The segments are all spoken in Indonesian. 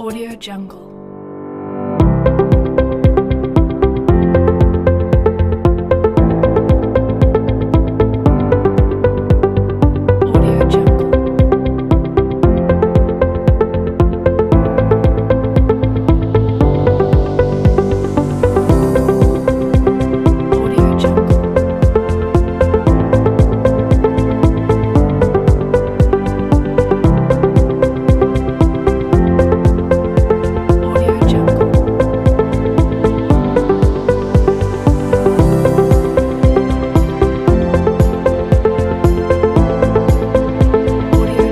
Audio Jungle. Audio Jungle. Audio Jungle. Audio Jungle. Audio Jungle. Audio Jungle. Audio Jungle. Audio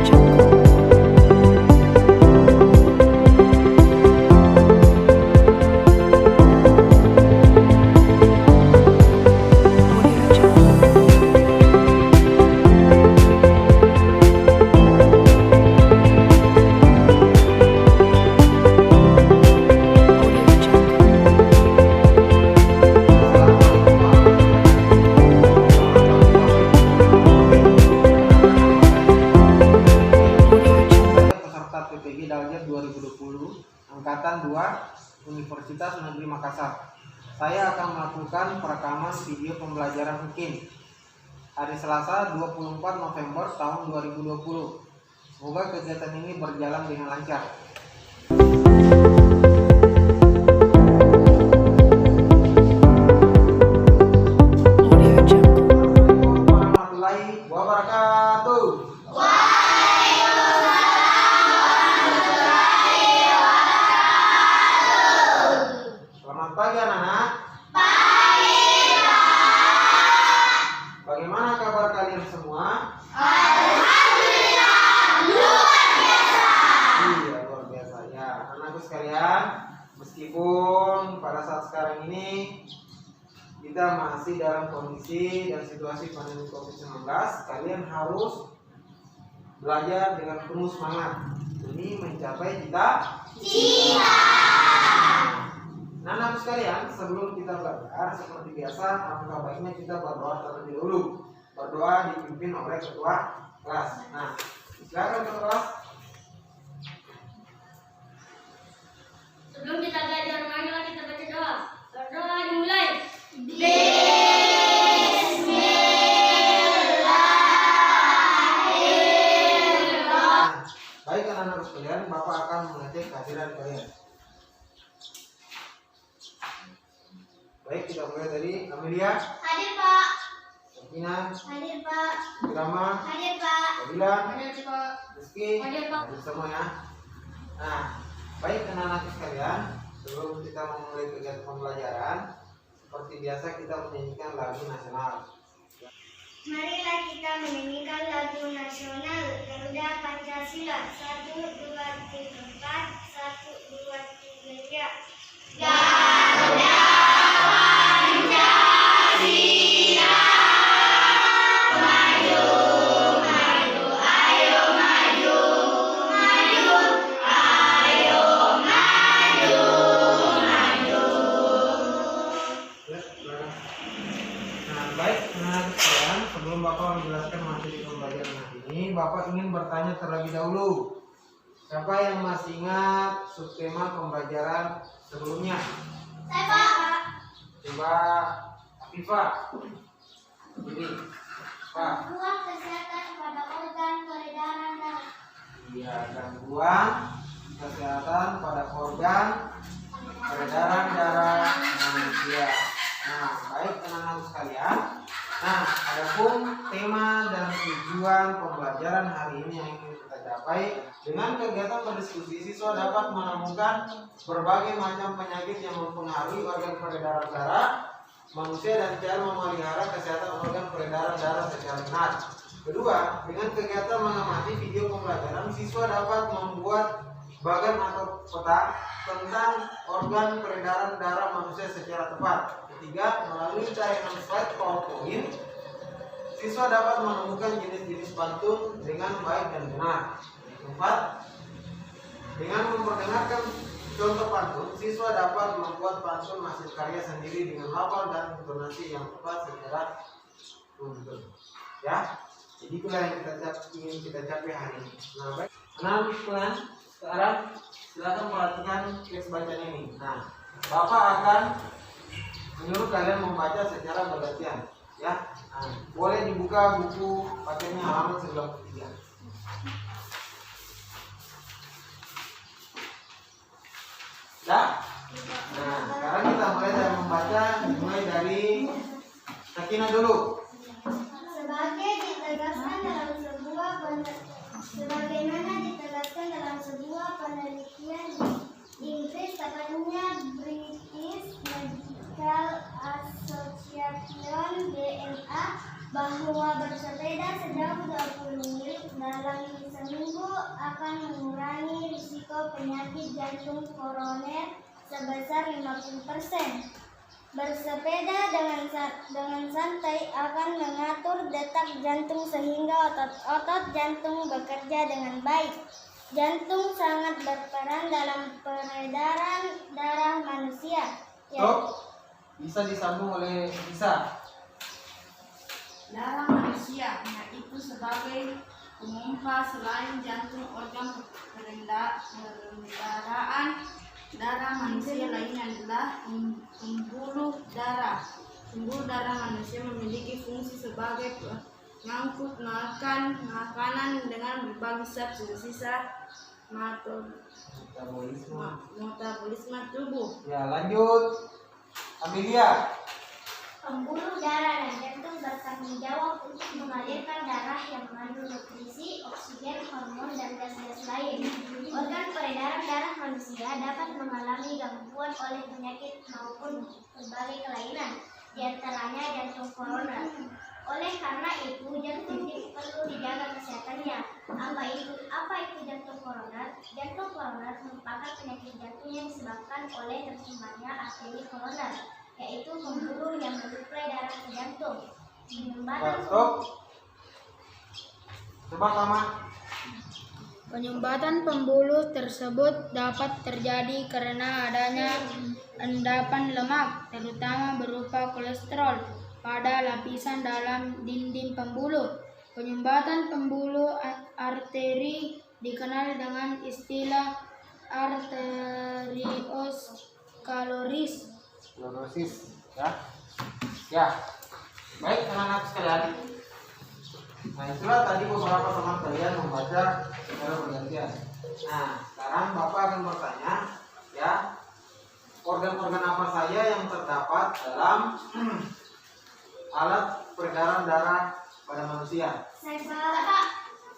Jungle. Peserta PPG Daljer 2020 Angkatan 2 Universitas Negeri Makassar. Saya akan melakukan perekaman video pembelajaran UKIN hari Selasa 24 November tahun 2020. Semoga kegiatan ini berjalan dengan lancar. Audio Jungle. Assalamualaikum warahmatullahi wabarakatuh. Selamat pagi anak-anak. Bagaimana kabar kalian semua? Iya, luar biasa ya. Anakku sekalian, meskipun pada saat sekarang ini kita masih dalam kondisi dan situasi pandemi COVID-19, kalian harus belajar dengan penuh semangat demi mencapai cita-cita. Nah, anak sekalian, sebelum kita belajar seperti biasa, alangkah baiknya kita berdoa terlebih dahulu. Berdoa dipimpin oleh ketua kelas. Nah, silakan ketua kelas. Sebelum kita belajar, marilah kita baca doa. Berdoa dimulai. Nah, baik anak-anak sekalian, Bapak akan mengecek kehadiran kalian. Baik, kita mulai dari Amelia, Hadir Pak. Tina, Hadir Pak. Irama, Hadir Pak. Fadila, Hadir Pak. Rizky, Hadir, Pak. hadir semua ya. Nah, baik anak-anak sekalian, sebelum kita memulai kegiatan pembelajaran, seperti biasa kita menyanyikan lagu nasional. Marilah kita menyanyikan lagu nasional Garuda Pancasila. 1, 2, 3, 4. 1, 2, 3, ya. Garuda Pancasila. Maju, maju, ayo maju, maju, ayo maju, maju. Ya, silakan. Nah, baik anak-anak sekalian, sebelum Bapak menjelaskan materi pembelajaran hari ini, Bapak ingin bertanya terlebih dahulu. Siapa yang masih ingat subtema pembelajaran sebelumnya? Saya Pak. Coba Afifah. Ini, Pak. Gangguan kesehatan pada organ peredaran darah. Iya, gangguan kesehatan pada organ peredaran darah manusia. Nah, baik anak-anak sekalian. Nah, adapun tema dan tujuan pembelajaran hari ini yang ingin kita capai dengan kegiatan berdiskusi, siswa dapat menemukan berbagai macam penyakit yang mempengaruhi organ peredaran darah manusia dan cara memelihara kesehatan organ peredaran darah secara benar. Kedua, dengan kegiatan mengamati video pembelajaran, siswa dapat membuat bagan atau peta tentang organ peredaran darah manusia secara tepat. Ketiga, melalui tayangan slide PowerPoint, siswa dapat menemukan jenis-jenis pantun dengan baik dan benar. Keempat, dengan memperdengarkan contoh pantun, siswa dapat membuat pantun hasil karya sendiri dengan lafal dan intonasi yang tepat secara tuntun. Ya, jadi itulah yang ingin kita capai hari ini. Nah, baik. Anak-anak sekalian, Sekarang silakan perhatikan teks bacaan ini. Nah, Bapak akan menyuruh kalian membaca secara bergantian, ya. Nah, boleh dibuka buku pakainya halaman 93. Ya. Nah, sekarang kita mulai dari Sakinah dulu. Sebagaimana ditegaskan dalam sebuah penelitian di Inggris, tepatnya British Medical Association (BMA), bahwa bersepeda sejauh 20 menit dalam seminggu akan mengurangi risiko penyakit jantung koroner sebesar 50%. Bersepeda dengan santai akan mengatur detak jantung sehingga otot-otot jantung bekerja dengan baik. Jantung sangat berperan dalam peredaran darah manusia. Stop. Bisa disambung oleh Bisa. Darah manusia, yaitu sebagai pemompa selain jantung organ perendaraan darah manusia lainnya adalah pembuluh darah. Pembuluh darah manusia memiliki fungsi sebagai pengangkut makanan dengan berbagai zat sisa metabolisme tubuh. Ya, lanjut. Amelia. Pembuluh darah dan jantung bertanggung jawab untuk mengalirkan darah yang mengandung nutrisi, oksigen, hormon, dan gas-gas lain. Organ peredaran darah manusia dapat mengalami gangguan oleh penyakit maupun berbagai kelainan, di antaranya jantung koroner. Oleh karena itu, jantung perlu dijaga kesehatannya. Apa itu jantung koroner? Jantung koroner merupakan penyakit jantung yang disebabkan oleh tersumbatnya arteri koroner, yaitu pembuluh yang mensuplai darah ke jantung. Coba Kama. Penyumbatan pembuluh tersebut dapat terjadi karena adanya endapan lemak, terutama berupa kolesterol, pada lapisan dalam dinding pembuluh. Penyumbatan pembuluh arteri dikenal dengan istilah arteriosklerosis. Ya. Baik, anak-anak sekalian. Nah, itulah tadi beberapa teman kalian membaca secara bergantian. Nah, sekarang Bapak akan bertanya, ya, organ-organ apa saja yang terdapat dalam alat peredaran darah pada manusia?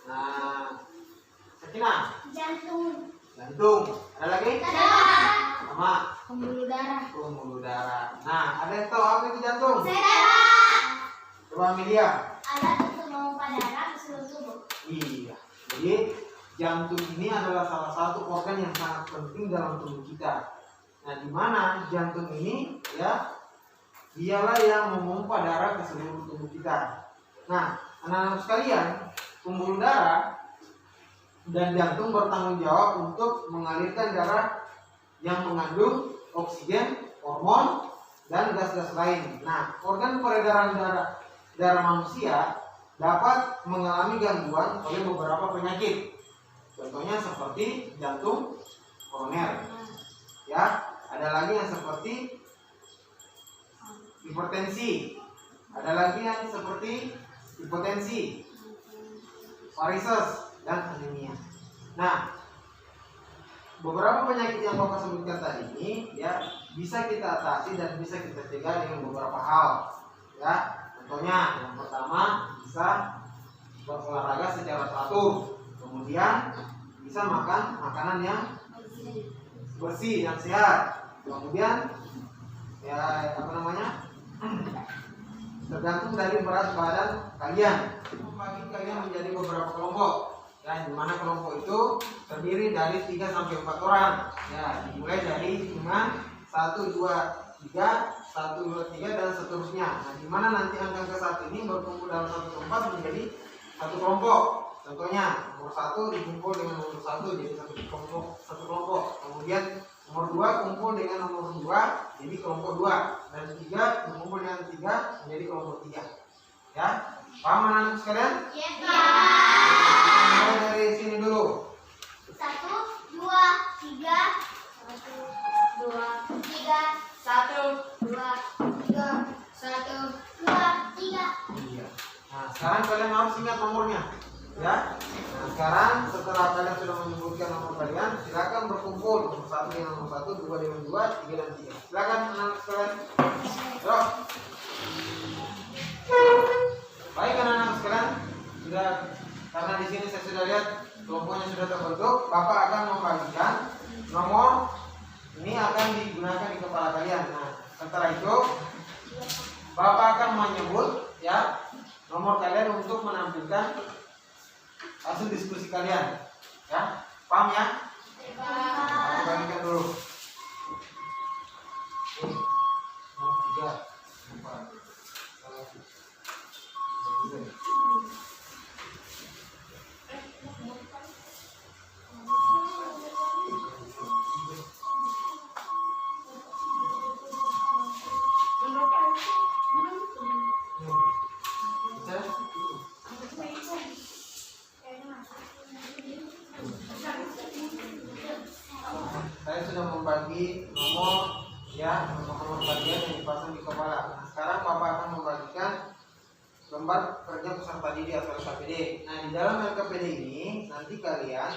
Nah, Sakinah. Jantung. Ada lagi? Sama. Pembuluh darah. Pembuluh darah. Nah, ada yang tahu apa itu jantung? Coba Amelia. Alat untuk memompa darah ke seluruh tubuh. Iya. Jadi jantung ini adalah salah satu organ yang sangat penting dalam tubuh kita. Nah, di mana jantung ini, ya, dialah yang memompa darah ke seluruh tubuh kita. Nah, anak-anak sekalian, pembuluh darah dan jantung bertanggung jawab untuk mengalirkan darah yang mengandung oksigen, hormon, dan gas-gas lain. Nah, organ peredaran darah manusia dapat mengalami gangguan oleh beberapa penyakit. Contohnya seperti jantung koroner. Ya, ada lagi yang seperti hipertensi. Ada lagi yang seperti hipotensi, varises, dan anemia. Nah, beberapa penyakit yang Bapak sebutkan tadi ini, ya, bisa kita atasi dan bisa kita cegah dengan beberapa hal. Ya, contohnya yang pertama bisa berolahraga secara teratur, kemudian bisa makan makanan yang bersih, yang sehat, kemudian ya tergantung dari berat badan kalian. Bagi kalian menjadi beberapa kelompok, ya, di mana kelompok itu terdiri dari 3 sampai 4 orang. Ya, dimulai dari hitungan 1, 2, 3, 1, 2, 3 dan seterusnya. Nah, di mana nanti angka ke 1 ini berkumpul dalam satu tempat menjadi satu kelompok. Contohnya nomor 1 dikumpul dengan nomor 1 jadi satu kelompok. Kemudian nomor 2 kumpul dengan nomor 2 jadi kelompok 2, dan 3 berkumpul dengan 3 menjadi kelompok 3. Ya, paham anak sekalian? Iya, Kita mulai dari sini dulu. 1, 2, 3, 1, 2, 3, 1, 2, 3, 1, 2, 3. Iya. Nah, sekarang kalian harus ingat nomornya, ya. Nah, sekarang setelah kalian sudah menyebutkan nomor kalian, silakan berkumpul nomor 1 dengan nomor 1, 2 dengan 2, 3 dan 3. Silakan anak-anak sekalian. Yo. Baik anak-anak sekalian, sudah karena di sini saya sudah lihat kelompoknya sudah terbentuk, Bapak akan membagikan nomor ini akan digunakan di kepala kalian. Nah, setelah itu Bapak akan menyebut ya nomor kalian untuk menampilkan hasil diskusi kalian. Ya, paham ya? Aku bagikan dulu. Nomor 3, 4, 1, 2. Saya sudah membagi nomor ya, nomor bagian yang dipasang di kepala. Nah, sekarang Bapak akan membagikan lembar kerja peserta didik atau LKPD. Nah, di dalam LKPD ini nanti kalian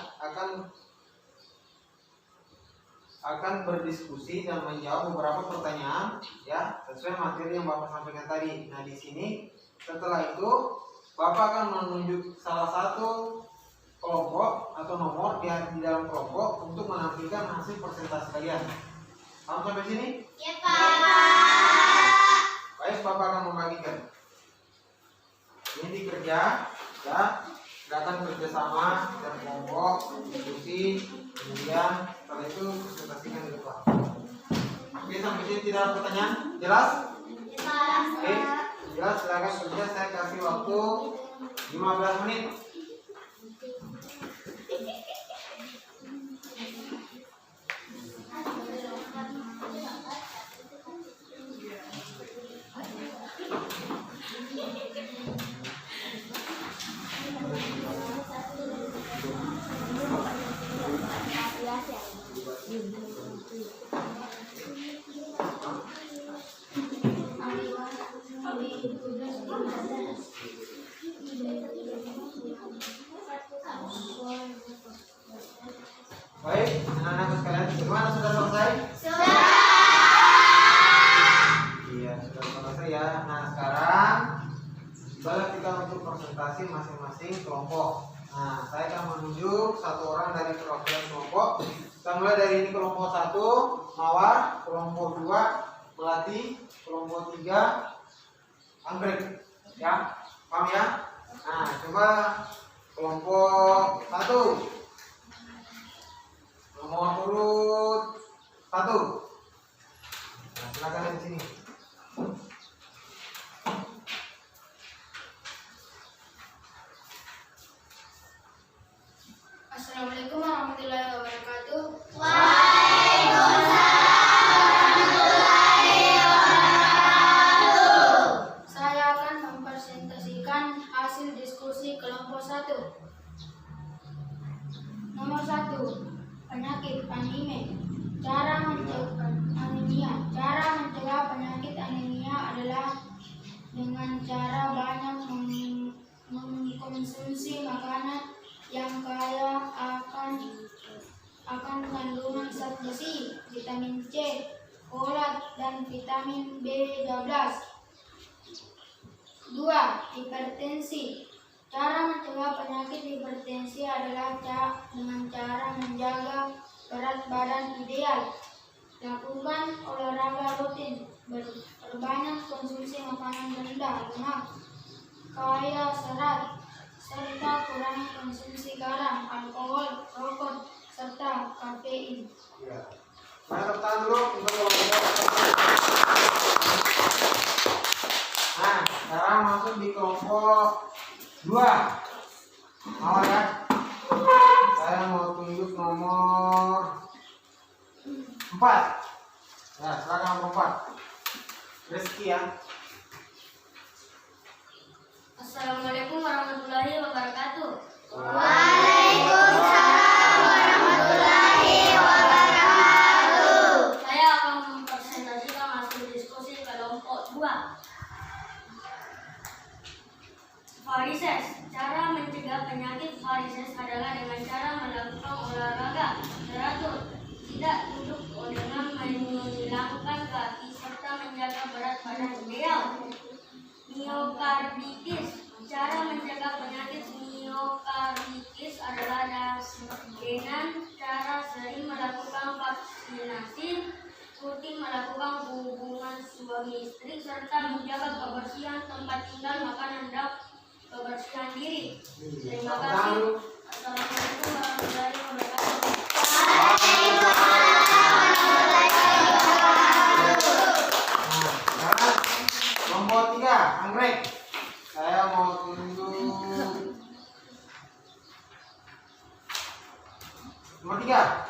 akan berdiskusi dan menjawab beberapa pertanyaan ya sesuai materi yang Bapak sampaikan tadi. Nah, di sini setelah itu Bapak akan menunjuk salah satu kelompok atau nomor di dalam kelompok untuk menampilkan hasil persentase kalian. Paham sampai sini? Ya, Pak. Baik, Bapak akan membagikan. Ini kerja, ya, silakan bekerjasama dan kelompok, diskusi, kemudian setelah itu presentasikan di depan. Oke, sampai sini tidak ada pertanyaan? Jelas? Oke, jelas. Silakan kerja. Saya kasih waktu 15 menit. Baik, anak-anak sekalian, gimana sudah selesai? Iya, sudah selesai ya. Nah, sekarang balik kita untuk presentasi masing-masing kelompok. Nah, saya akan menunjuk satu orang dari perwakilan kelompok. Kita mulai dari ini kelompok 1, Mawar, kelompok 2, Melati, kelompok 3, Anggrek. Ya, paham ya? Nah, coba kelompok 1. Nomor urut 1. Nah, silakan di sini. Assalamualaikum warahmatullahi wabarakatuh. Saya akan mempresentasikan hasil diskusi kelompok 1. Nomor 1, penyakit anime. Cara mencegah penyakit anemia adalah dengan cara banyak mengkonsumsi makanan yang kaya akan kandungan zat besi, vitamin C, folat, dan vitamin B12. 2. Hipertensi. Cara mencegah penyakit hipertensi adalah dengan cara menjaga berat badan ideal. Lakukan olahraga rutin, berbanyak konsumsi makanan rendah lemak, kaya serat, serta kurangi konsumsi garam, alkohol, rokok, serta kafein. Ya. Mari tepuk tangan dulu untuk kelompok. Nah, sekarang masuk di kelompok 2. Mau ya? Saya mau tunjuk nomor 4. Ya, silakan nomor 4. Rizky ya. Assalamualaikum warahmatullahi wabarakatuh. Waalaikumsalam warahmatullahi wabarakatuh. varises. Cara mencegah penyakit varises adalah dengan cara melakukan olahraga teratur, tidak duduk dengan menghilangkan kaki, serta menjaga berat badan ideal. Miokarditis. Cara mencegah penyakit miokarditis adalah dengan cara sering melakukan vaksinasi, rutin melakukan hubungan suami istri, serta menjaga kebersihan tempat tinggal, makanan, dan kebersihan diri. Terima kasih. Assalamualaikum warahmatullahi wabarakatuh. Sekarang kelompok 3, anggrek. Saya mau tunjuk nomor 3.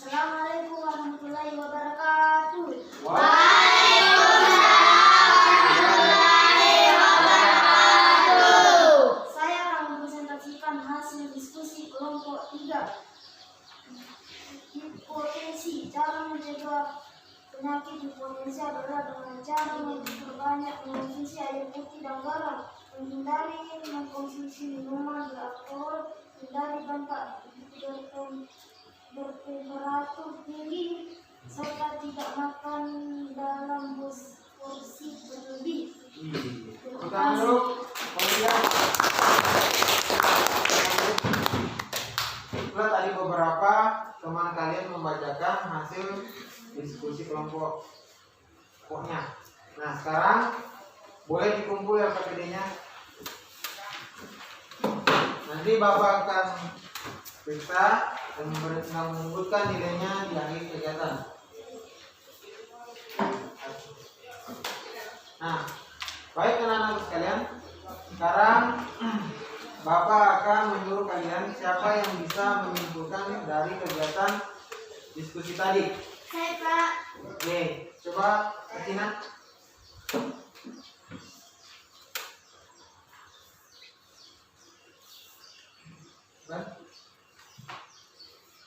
Assalamualaikum warahmatullahi wabarakatuh. Saya akan mempresentasikan hasil diskusi kelompok 3. Hipotensi. Cara mencegah penyakit hipotensi adalah dengan cara memperbanyak mengonsumsi air putih dan garam, menghindari mengkonsumsi minuman beralkohol, hindari dampak bertemperatur tinggi, serta tidak makan dalam porsi berlebih. Kita dulu, kemudian itulah tadi beberapa teman kalian membacakan hasil diskusi kelompoknya. Nah, sekarang boleh dikumpul LKPD-nya. Nanti Bapak akan periksa dan menyebutkan nilainya di akhir kegiatan. Nah, baik anak-anak sekalian, sekarang Bapak akan menyuruh kalian siapa yang bisa menyimpulkan dari kegiatan diskusi tadi. Saya, Pak. Oke, coba Tina.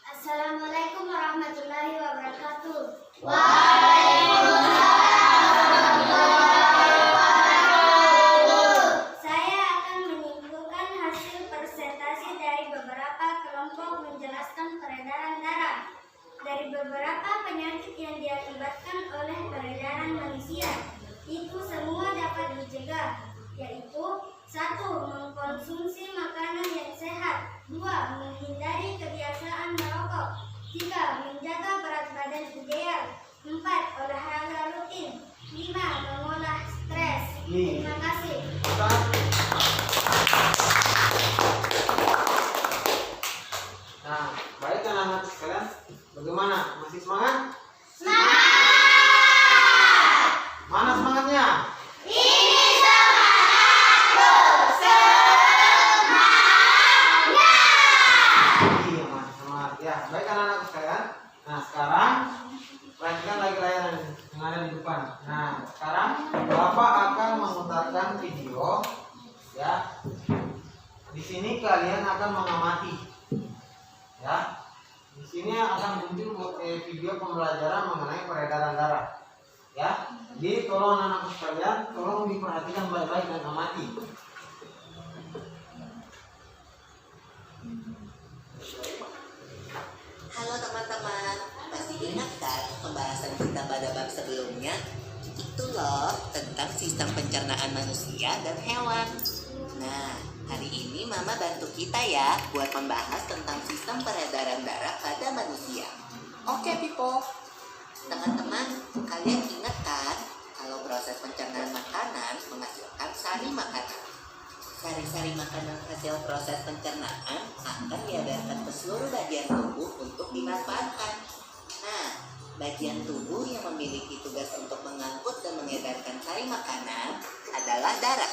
Assalamualaikum warahmatullahi wabarakatuh. Saya akan menyimpulkan hasil presentasi dari beberapa kelompok menjelaskan peredaran darah. Dari beberapa penyakit yang diakibatkan oleh peredaran manusia, itu semua dapat dicegah, yaitu 1. Mengkonsumsi makanan yang sehat, 2. Menghindari kebiasaan merokok, 3. Menjaga berat badan ideal, 4. Olahraga rutin, 5. Mengolah stres. Terima kasih. Nah, baik anak-anak sekalian, bagaimana? Masih semangat? Mana semangatnya? Iya, masih semangat. Ya, baik anak-anak sekalian. Nah, sekarang perhatikan lagi layanan yang ada di depan. Nah, sekarang Bapak akan memutarkan video. Ya, di sini kalian akan mengamati. Ya, di sini akan muncul video pembelajaran mengenai peredaran darah. Ya, jadi tolong anak-anak sekalian, tolong diperhatikan baik-baik dan amati. Halo teman-teman, masih ingat kan pembahasan kita pada bab sebelumnya? Itu loh tentang sistem pencernaan manusia dan hewan. Nah, hari ini Mama bantu kita ya buat membahas tentang sistem peredaran darah pada manusia. Oke people, teman-teman, kalian ingat kan kalau proses pencernaan makanan menghasilkan sari makanan. Sari-sari makanan hasil proses pencernaan akan diedarkan ke seluruh bagian tubuh untuk dimanfaatkan. Nah, bagian tubuh yang memiliki tugas untuk mengangkut dan mengedarkan sari makanan adalah darah.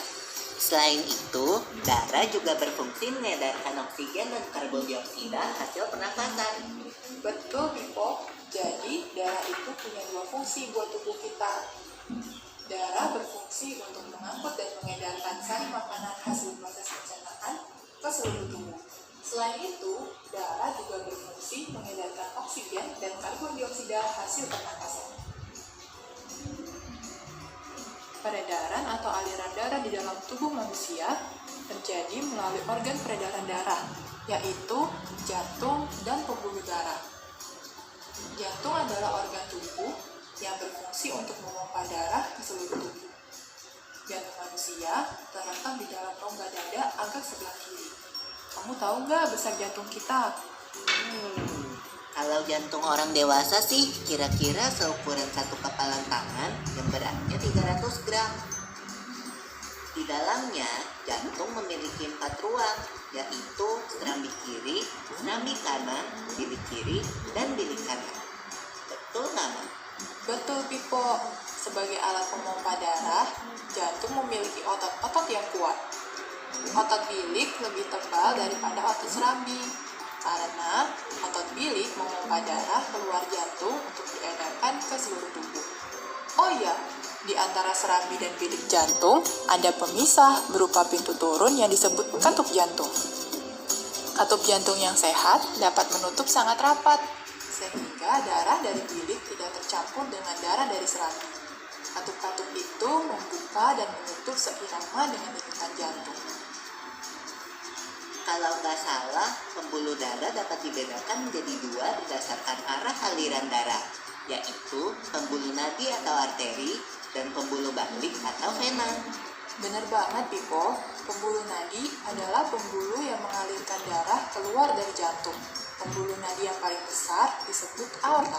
Selain itu, darah juga berfungsi mengedarkan oksigen dan karbon dioksida hasil pernafasan. Betul, Pipo. Jadi, darah itu punya dua fungsi buat tubuh kita. Darah berfungsi untuk mengangkut dan mengedarkan sari makanan hasil proses pencernaan ke seluruh tubuh. Selain itu, darah juga berfungsi mengedarkan oksigen dan karbon hasil pernapasan. Peredaran atau aliran darah di dalam tubuh manusia terjadi melalui organ peredaran darah, yaitu jantung dan pembuluh darah. Jantung adalah organ tubuh yang berfungsi untuk memompa darah ke seluruh tubuh. Jantung manusia terletak di dalam rongga dada agak sebelah kiri. Kamu tahu nggak besar jantung kita? Kalau jantung orang dewasa sih kira-kira seukuran satu kepalan tangan yang beratnya 300 gram. Di dalamnya, jantung memiliki 4 ruang, yaitu serambi kiri, serambi kanan, bilik kiri, dan bilik kanan. Betul nggak, Ma? Betul, Pipo. Sebagai alat pemompa darah, jantung memiliki otot-otot yang kuat. Otot bilik lebih tebal daripada otot serambi, karena otot bilik memompa darah keluar jantung untuk diedarkan ke seluruh tubuh. Oh iya, di antara serambi dan bilik jantung ada pemisah berupa pintu turun yang disebut katup jantung. Katup jantung yang sehat dapat menutup sangat rapat, sehingga darah dari bilik tidak tercampur dengan darah dari serambi. Katup-katup itu membuka dan menutup seirama dengan denyutan jantung. Kalau nggak salah, pembuluh darah dapat dibedakan menjadi 2 berdasarkan arah aliran darah, yaitu pembuluh nadi atau arteri dan pembuluh balik atau vena. Benar banget, Pipo. Pembuluh nadi adalah pembuluh yang mengalirkan darah keluar dari jantung. Pembuluh nadi yang paling besar disebut aorta.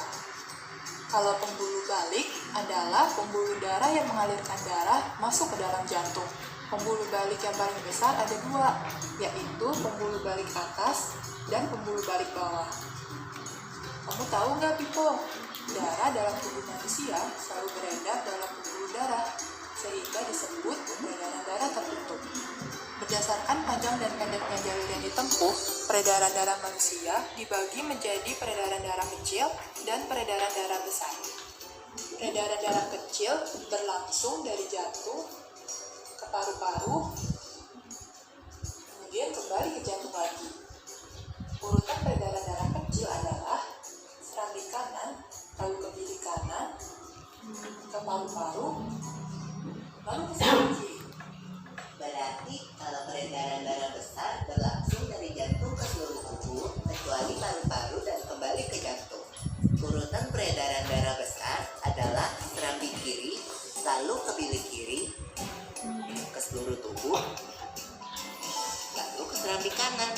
Kalau pembuluh balik adalah pembuluh darah yang mengalirkan darah masuk ke dalam jantung. Pembuluh balik yang paling besar ada 2, yaitu pembuluh balik atas dan pembuluh balik bawah. Kamu tahu nggak, Pipo? Darah dalam tubuh manusia selalu beredar dalam pembuluh darah, sehingga disebut peredaran darah tertutup. Berdasarkan panjang dan pendeknya jalur yang ditempuh, peredaran darah manusia dibagi menjadi peredaran darah kecil dan peredaran darah besar. Peredaran darah kecil berlangsung dari jantung ke paru-paru, kemudian kembali ke jantung lagi. Urutan peredaran darah kecil adalah serambi kanan, lalu ke bilik kanan, ke paru-paru, lalu ke serambi kiri. Berarti kalau peredaran darah besar berlangsung dari jantung ke seluruh tubuh, kecuali paru-paru dan kembali ke jantung. Urutan peredaran darah besar adalah serambi kiri, lalu ke bilik kiri, ke seluruh tubuh, lalu ke serambi kanan.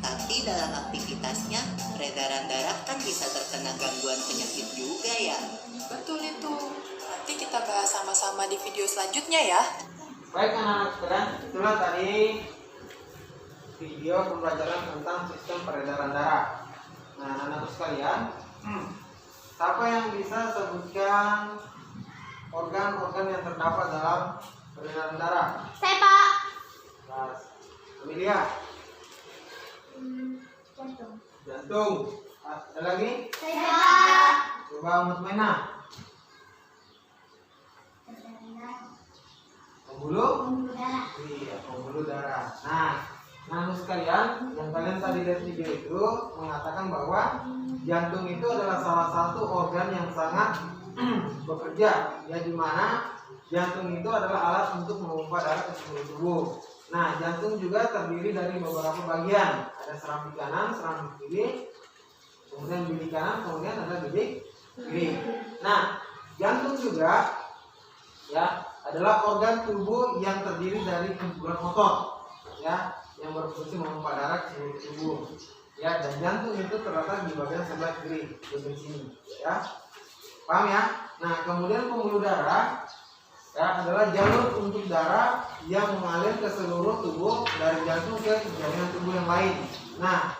Tapi dalam aktivitasnya, peredaran darah kan bisa terkena gangguan penyakit juga ya. Betul itu. Nanti kita bahas sama-sama di video selanjutnya ya. Baik anak-anak sekalian, itulah tadi video pembelajaran tentang sistem peredaran darah. Nah, anak-anak sekalian, siapa yang bisa sebutkan organ-organ yang terdapat dalam peredaran darah? Saya, Pak. Nah, Amelia, Jantung. jantung. Ada lagi? Saya, Pak. Coba Mutmainah. Pembuluh darah. Iya, pembuluh darah. Nah, anak sekalian, yang kalian tadi lihat video itu mengatakan bahwa jantung itu adalah salah satu organ yang sangat bekerja, ya, di mana jantung itu adalah alat untuk memompa darah ke seluruh tubuh. Nah, jantung juga terdiri dari beberapa bagian. Ada serambi kanan, serambi kiri, kemudian bilik kanan, kemudian ada bilik kiri. Nah, jantung juga, ya, adalah organ tubuh yang terdiri dari kumpulan otot, ya, yang berfungsi memompa darah ke seluruh tubuh, ya, dan jantung itu terletak di bagian sebelah kiri, di sini, ya, paham ya? Nah, kemudian pembuluh darah, ya, adalah jalur untuk darah yang mengalir ke seluruh tubuh dari jantung ke jaringan tubuh yang lain. Nah,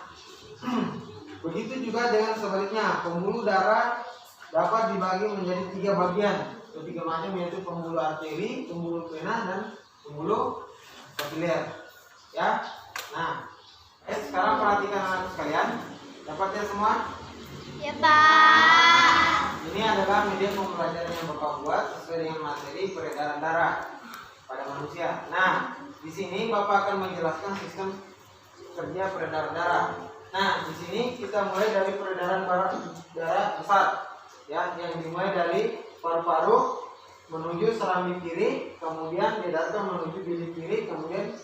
begitu juga dengan sebaliknya, pembuluh darah dapat dibagi menjadi 3 bagian. Ketiga macam, yaitu pembuluh arteri, pembuluh vena, dan pembuluh kapiler. Ya, nah, sekarang perhatikan anak sekalian, dapat ya semua? Ya, Pak. Ini adalah media pembelajaran yang Bapak buat sesuai dengan materi peredaran darah pada manusia. Nah, di sini Bapak akan menjelaskan sistem kerja peredaran darah. Nah, di sini kita mulai dari peredaran darah besar, ya, yang dimulai dari paru-paru menuju serambi kiri, kemudian didatang menuju bilik kiri, kemudian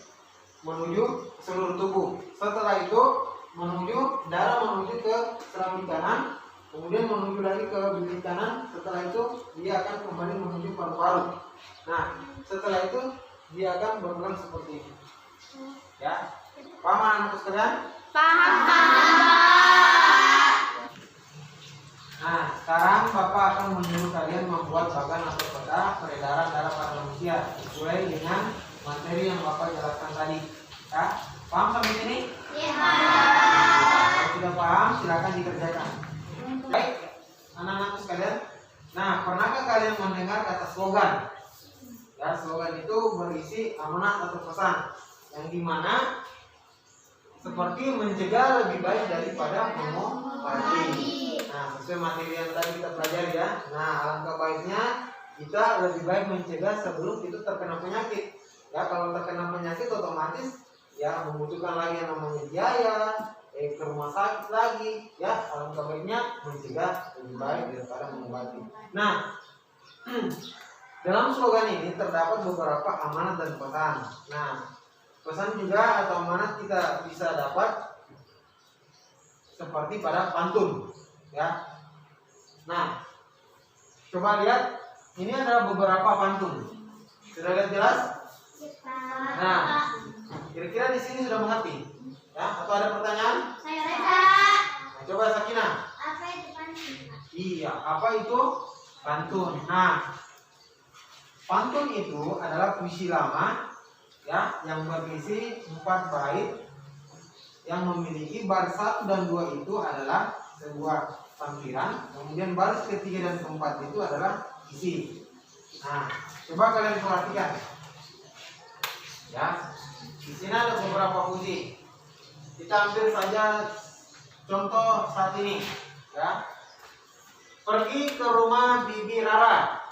menuju seluruh tubuh. Setelah itu darah menuju ke serambi kanan, kemudian menuju lagi ke bilik kanan. Setelah itu dia akan kembali menuju paru-paru. Nah, setelah itu dia akan berulang seperti ini. Ya, paham anak-anak sekalian? Paham. Nah, sekarang Bapak akan menyuruh kalian membuat bagan atau peta peredaran darah pada manusia sesuai dengan materi yang Bapak jelaskan tadi. Ya, paham sampai sini? Iya. Kalau sudah paham, silakan dikerjakan. Baik, anak-anak sekalian. Nah, pernahkah kalian mendengar kata slogan? Ya, slogan itu berisi amanat atau pesan yang dimana seperti mencegah lebih baik daripada mengobati. Nah, sesuai materi yang tadi kita pelajari ya. Nah, alangkah baiknya kita lebih baik mencegah sebelum itu terkena penyakit. Ya, kalau terkena penyakit otomatis ya membutuhkan lagi yang namanya biaya, ke rumah sakit lagi. Ya, alangkah baiknya mencegah lebih baik daripada mengobati. Nah, dalam slogan ini terdapat beberapa amanat dan pesan. Nah, pesan juga atau amanat kita bisa dapat seperti pada pantun, ya. Nah, coba lihat, ini adalah beberapa pantun. Sudah lihat jelas? Nah, kira-kira di sini sudah mengerti, ya? Atau ada pertanyaan? Saya rasa. Nah, coba Sakina. Apa itu pantun? Iya, apa itu pantun? Nah, pantun itu adalah puisi lama, ya, yang berisi 4 bait yang memiliki baris 1 dan 2 itu adalah sebuah tampilan, kemudian baris ketiga dan keempat itu adalah isi. Nah, coba kalian perhatikan, ya, di sini ada beberapa puisi. Kita ambil saja contoh saat ini, ya. Pergi ke rumah Bibi Rara.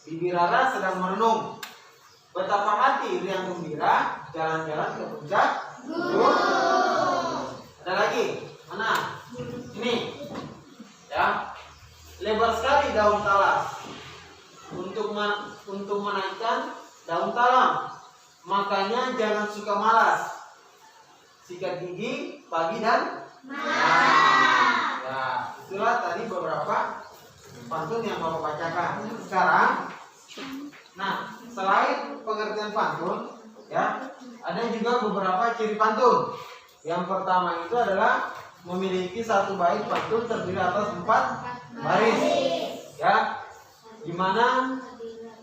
Bibi Rara sedang merenung. Betapa hati riang gembira, jalan-jalan ke puncak gunung. Ada lagi, mana? Ini, ya. Lebar sekali daun talas untuk menaikkan daun talam. Makanya jangan suka malas. Sikat gigi pagi dan malam. Ya, itulah tadi beberapa pantun yang Bapak bacakan. Sekarang, nah, selain pengertian pantun, ya, ada juga beberapa ciri pantun. Yang pertama itu adalah memiliki 1 bait pantun terdiri atas 4 baris, ya. Dimana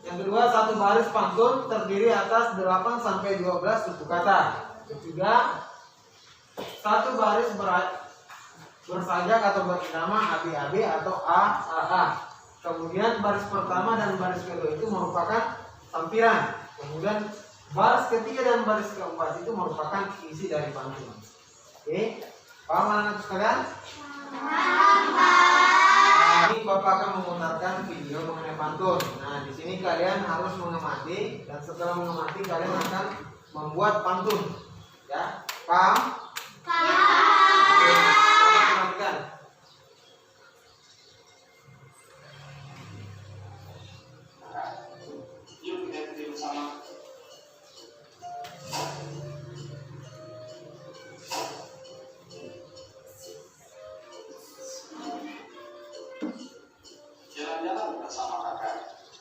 yang kedua 1 baris pantun terdiri atas 8 sampai 12 suku kata. Ketiga, 1 baris bersajak atau berirama ABAB atau AAA. Kemudian baris pertama dan baris kedua itu merupakan sampiran. Kemudian baris ketiga dan baris keempat itu merupakan isi dari pantun. Oke, paham anak-anak sekalian? Nah, ini Bapak akan memutarkan video mengenai pantun. Nah, di sini kalian harus mengamati dan setelah mengamati kalian akan membuat pantun. Ya, paham? Oke, Bapak perhatikan. Yuk kita berdiri bersama. Jalan-jalan bersama kakak.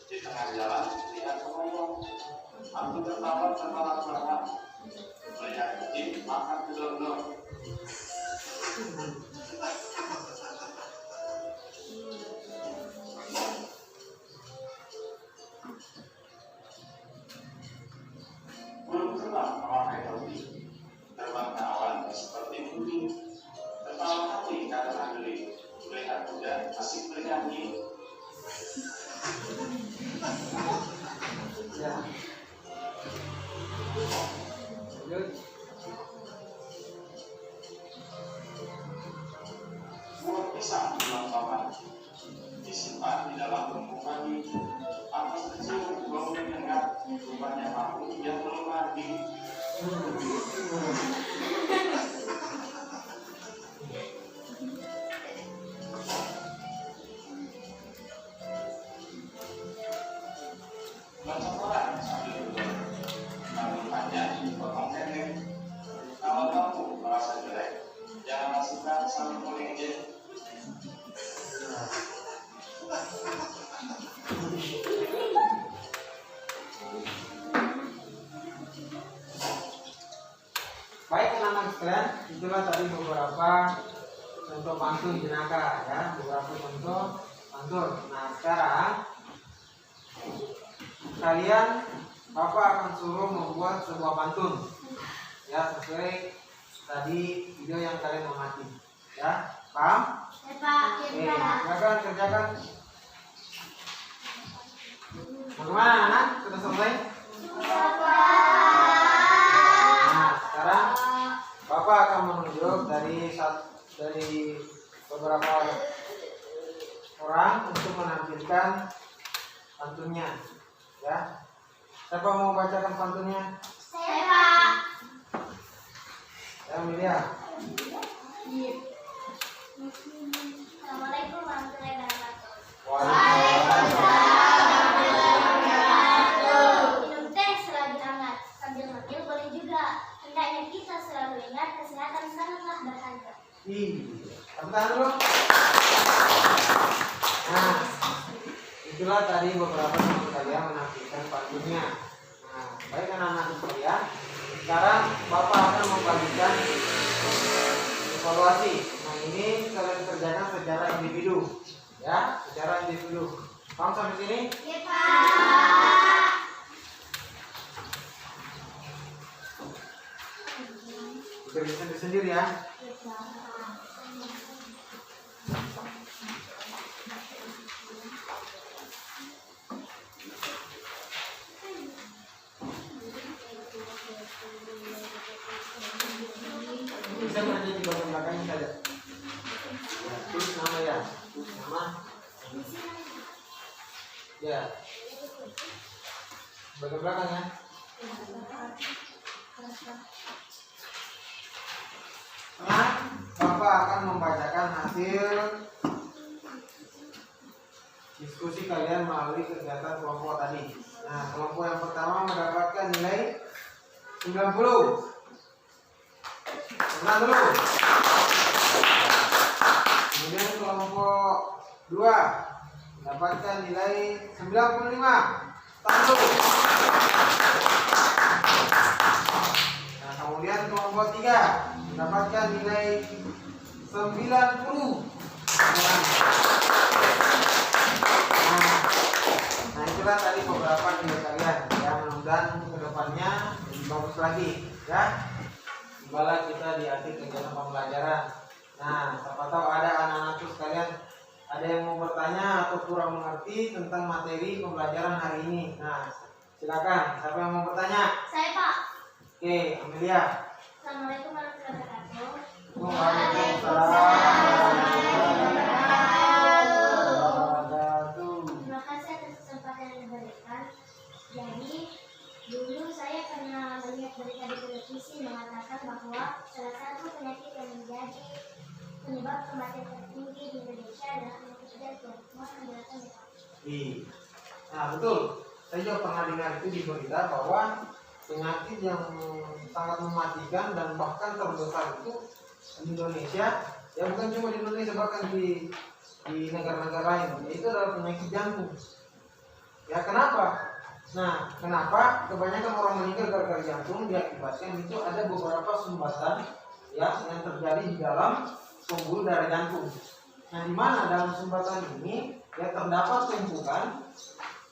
Di tengah jalan lihat pemulung. Aku tertawa terbahak-bahak. Melihat kucing makan gedor-gedor. Belum pernah memakai topi. Terbangnya awan seperti bumi. Tertawa hati karena geli. Melihat hujan asik bernyanyi. Ya. Lanjut. Buah pisang dalam papan disimpan di dalam bumbu padi. Atas kecil bau menyengat, rupanya mampu yang belum mati. kita saling menginjek. Baik anak-anak sekalian, itulah tadi beberapa contoh pantun jenaka ya, beberapa contoh pantun. Nah sekarang kalian Bapak akan suruh membuat sebuah pantun ya sesuai tadi video yang kalian amati ya, paham? Ya Pak. Oke, silakan kerjakan. Bagaimana anak? Sudah selesai? Nah sekarang Bapak akan menunjuk dari beberapa orang untuk menampilkan pantunnya ya. Siapa mau bacakan pantunnya? Saya Pak. Ya Amelia. Assalamualaikum warahmatullahi wabarakatuh. Minum teh selalu hangat, sambil ngemil boleh juga. Hendaknya kita selalu ingat kesehatan sangatlah berharga. Tepuk tangan dulu. Nah, itulah tadi beberapa teman kalian menampilkan pantunnya. Nah, baik anak-anak sekalian, sekarang Bapak akan membagikan evaluasi. Nah, ini kalian kerjakan secara individu, ya, secara individu. Paham sampai sini? Ya Pak. Kerjakan sendiri ya. Bisa berada di bagian belakangnya saja. Ya, tulis nama ya, tulis nama. Ya. Bagian belakang ya. Nah, Bapak akan membacakan hasil diskusi kalian melalui kegiatan kelompok tadi. Nah, kelompok yang pertama mendapatkan nilai 90. Tenang dulu. Kemudian kelompok 2 mendapatkan nilai 95. Tahan. Nah, kemudian kelompok 3 mendapatkan nilai 90. Nah, itulah tadi beberapa nilai kalian yang mudah-mudahan kedepannya lebih bagus lagi ya. Tibalah kita di akhir kegiatan pembelajaran. Nah, siapa tahu ada anak-anakku sekalian ada yang mau bertanya atau kurang mengerti tentang materi pembelajaran hari ini. Nah, silakan. Siapa yang mau bertanya? Saya Pak. Oke, Amelia. Assalamualaikum warahmatullahi wabarakatuh. Terima kasih atas kesempatan yang diberikan. Jadi, dulu saya pernah melihat berita di televisi mengatakan bahwa salah satu penyakit yang menjadi penyebab kematian tertinggi di Indonesia adalah penyakit jantung. Mohon penjelasan ya Pak. Nah, betul. Saya juga pernah dengar itu di berita bahwa penyakit yang sangat mematikan dan bahkan terbesar itu di Indonesia, ya bukan cuma di Indonesia, bahkan di negara-negara lain, yaitu adalah penyakit jantung. Ya kenapa? Nah, kenapa kebanyakan orang meninggal gara-gara jantung diakibatkan itu ada beberapa sumbatan ya yang terjadi di dalam pembuluh darah jantung. Nah, di mana dalam sumbatan ini ya terdapat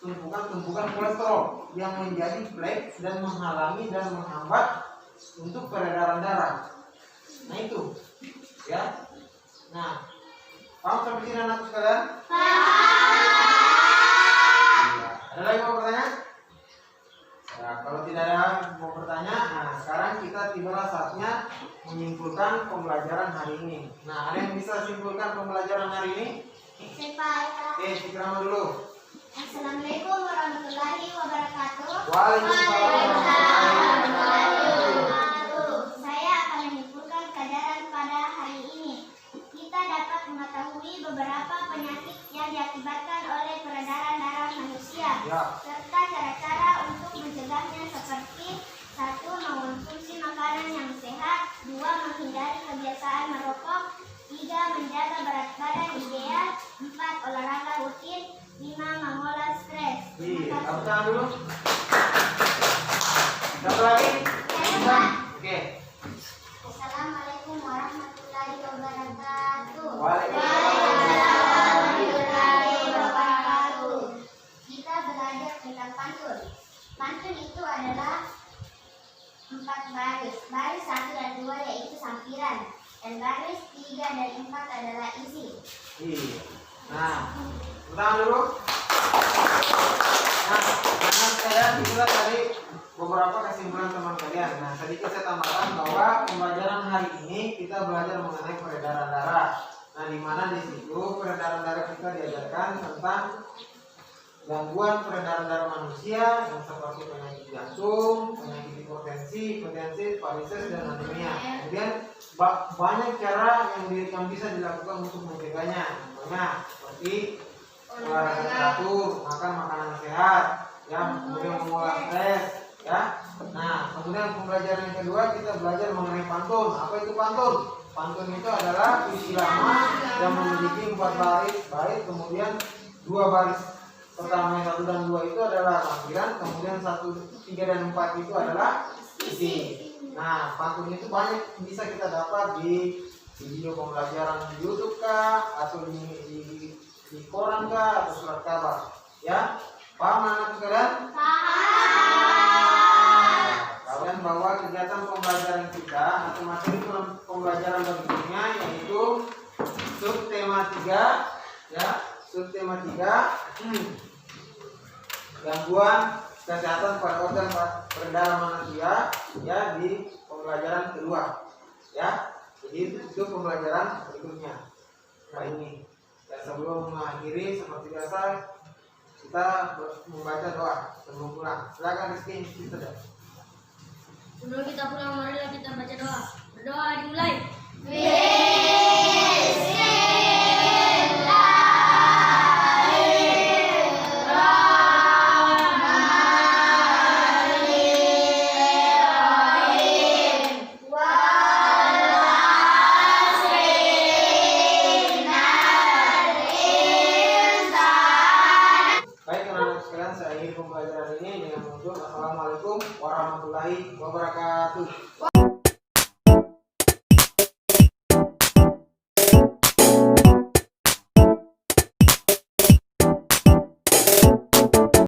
tumpukan kolesterol yang menjadi flek dan menghalangi dan menghambat untuk peredaran darah. Nah itu, ya. Nah, paham sampai sini anak sekalian? Ada lagi mau bertanya? Nah, kalau tidak ada mau bertanya, nah sekarang kita tibalah saatnya menyimpulkan pembelajaran hari ini. Nah, ada yang bisa simpulkan pembelajaran hari ini? Saya Pak. Oke, Fikrama dulu. Assalamualaikum warahmatullahi wabarakatuh. Waalaikumsalam warahmatullahi wabarakatuh. Saya akan menyimpulkan pelajaran pada hari ini. Kita dapat mengetahui beberapa penyakit yang diakibatkan oleh peredaran darah manusia, Ya. serta cara-cara untuk mencegahnya seperti 1. Mengonsumsi makanan yang sehat, 2. Menghindari kebiasaan merokok, tangan dulu. Satu lagi. Oke. Assalamualaikum warahmatullahi wabarakatuh. Waalaikumsalam. Kita belajar tentang pantun. Pantun itu adalah 4 baris. Baris 1 dan 2 yaitu sampiran. Dan baris 3 dan 4 adalah isi. Iya. Nah, tangan dulu. Nah, teman saya itulah tadi beberapa kesimpulan teman kalian. Nah, sedikit saya tambahkan bahwa pembelajaran hari ini kita belajar mengenai peredaran darah. Nah, di mana di situ peredaran darah kita diajarkan tentang gangguan peredaran darah manusia yang seperti penyakit jantung, penyakit hipertensi, varises dan anemia. Kemudian banyak cara yang bisa dilakukan untuk mencegahnya. Contohnya seperti olahraga teratur, makan makanan sehat, ya, kemudian mengolah stres, ya. Nah, kemudian pembelajaran yang kedua kita belajar mengenai pantun. Apa itu pantun? Pantun itu adalah puisi lama yang memiliki 4 baris, kemudian 2 baris pertama yang 1 dan 2 itu adalah sampiran, kemudian 1, 3 dan 4 itu adalah isi. Nah, pantun itu banyak bisa kita dapat di video pembelajaran di YouTube kah, atau di koran kah, atau surat kabar. Ya, paham anak kalian? Kalian bahwa kegiatan pembelajaran kita atau materi pembelajaran berikutnya yaitu subtema 3, ya, subtema 3 gangguan kesehatan pada organ peredaran manusia, ya, di pembelajaran kedua, ya. Jadi itu pembelajaran berikutnya. Nah ini. Dan sebelum mengakhiri seperti biasa kita membaca doa sebelum pulang. Silakan Rizky, kita doa. Sebelum kita pulang, marilah kita baca doa. Berdoa dimulai. Baik anak-anak sekalian, saya akhiri pembelajaran ini dengan mengucapkan Assalamualaikum warahmatullahi wabarakatuh.